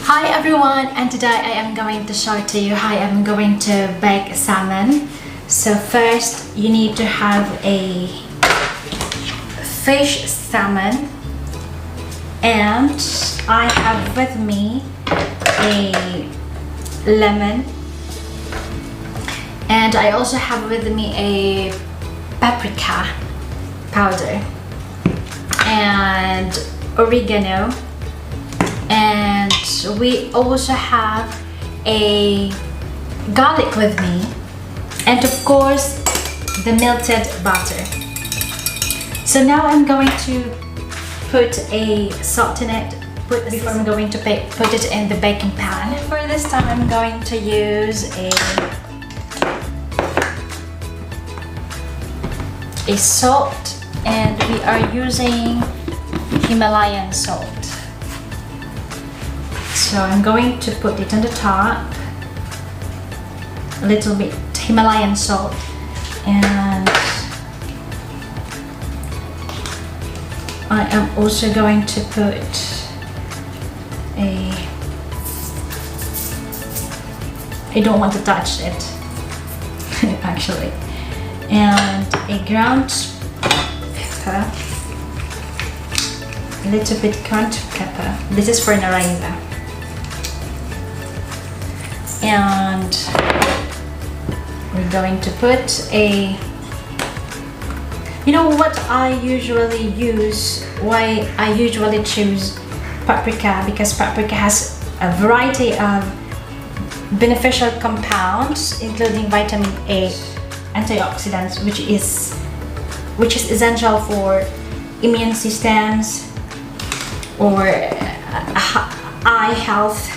Hi everyone, and today I am going to show to you how I am going to bake salmon. So first you need to have a fish salmon, and I have with me a lemon, and I also have with me a paprika powder and oregano, and we also have a garlic with me, and of course the melted butter. So now I'm going to put a salt in it before I'm going to put it in the baking pan. For this time I'm going to use a salt, and we are using Himalayan salt. So I'm going to put it on the top, a little bit Himalayan salt, and I am also going to put I don't want to touch it actually, and a ground pepper, a little bit ground pepper. This is for naranja. And we're going to put you know what I usually use, why I usually choose paprika, because paprika has a variety of beneficial compounds including vitamin A, antioxidants, which is essential for immune systems or eye health.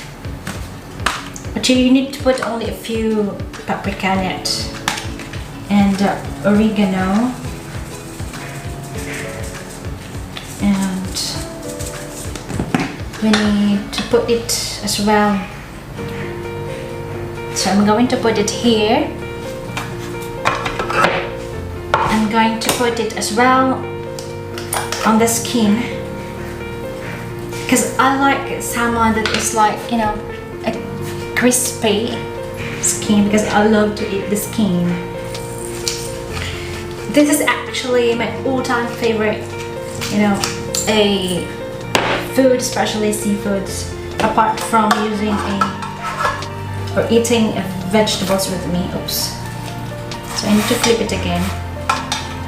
But you need to put only a few paprika in it, and oregano, and we need to put it as well. So I'm going to put it here. I'm going to put it as well on the skin, because I like salmon that is like, you know, a crispy skin, because I love to eat the skin. This is actually my all-time favorite, you know, a food, especially seafoods, apart from using or eating vegetables with me. Oops. So I need to flip it again,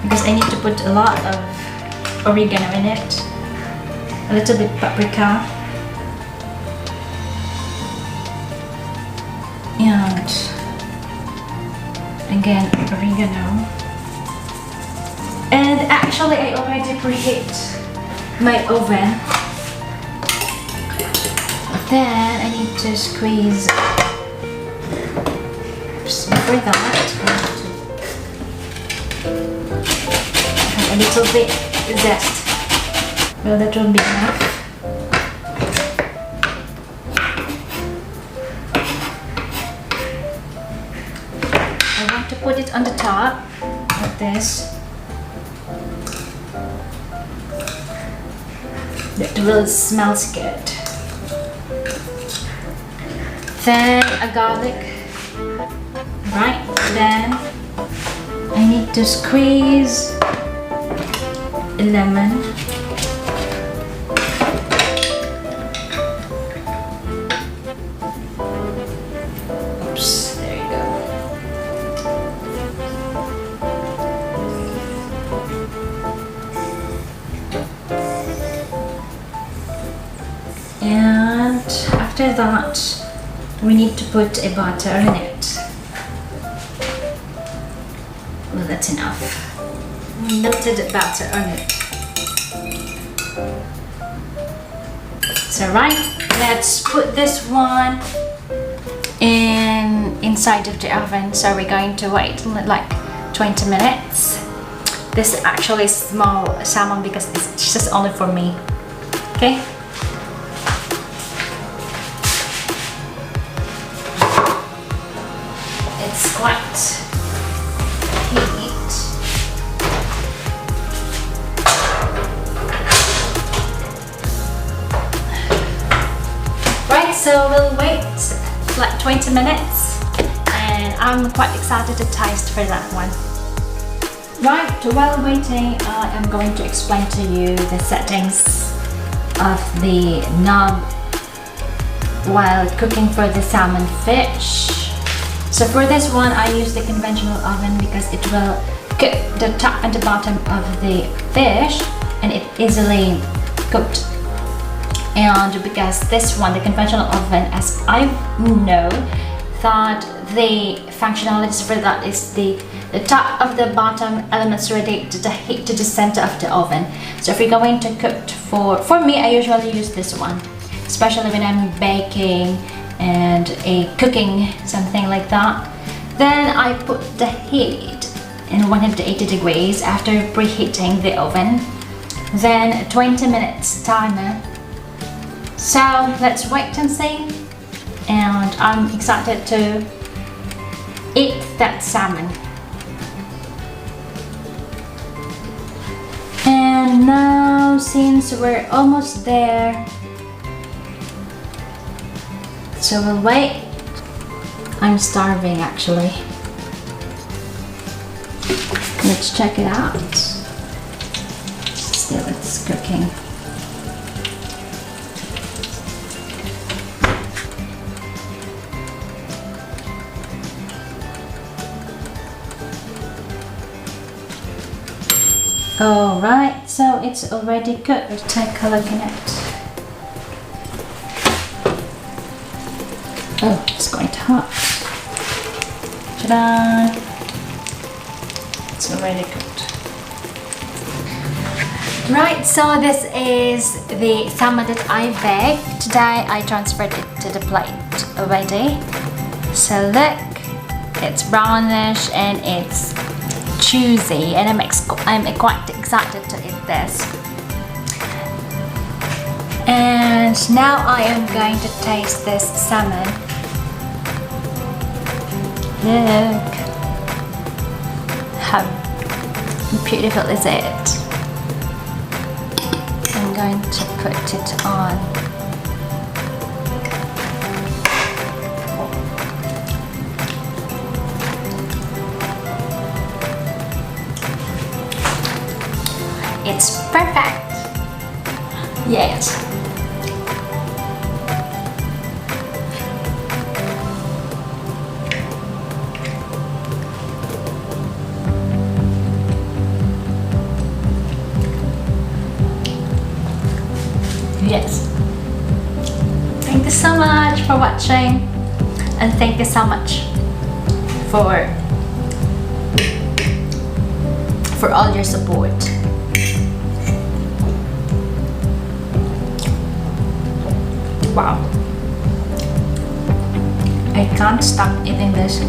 because I need to put a lot of oregano in it, a little bit paprika, and again oregano. And actually I already preheat my oven. Then I need to squeeze. Before that, I have a little bit zest. Well, that will be enough. I want to put it on the top like this. That will smells good. Then a garlic. Right, then I need to squeeze a lemon. Oops, there you go. And after that, we need to put a butter in it. Well, that's enough. Melted butter on it. So right, let's put this one inside of the oven. So we're going to wait like 20 minutes. This is actually small salmon because it's just only for me. Okay. It's quite heat. so we'll wait like 20 minutes and I'm quite excited to taste for that one. Right, while waiting, I am going to explain to you the settings of the knob while cooking for the salmon fish. So for this one, I use the conventional oven because it will cook the top and the bottom of the fish and it easily cooked. And because this one, the conventional oven, as I know that the functionalities for that is the top of the bottom elements radiate to the heat to the center of the oven. So if you're going to cook for me, I usually use this one, especially when I'm baking and cooking something like that. Then I put the heat in 180 degrees after preheating the oven. Then 20 minutes timer. So let's wait and see. And I'm excited to eat that salmon. And now, since we're almost there, so we'll wait. I'm starving actually. Let's check it out. Still it's cooking. Alright, so it's already cooked. Let's take a look at it. Oh, it's quite hot. Ta-da! It's already cooked. Right, so this is the salmon that I baked. Today I transferred it to the plate already. So look, it's brownish and it's juicy, and I'm quite excited to eat this. And now I am going to taste this salmon. Look how beautiful is it. I'm going to put it on. It's perfect. Yes. Yes. Thank you so much for watching, and thank you so much for all your support. Wow, I can't stop eating this.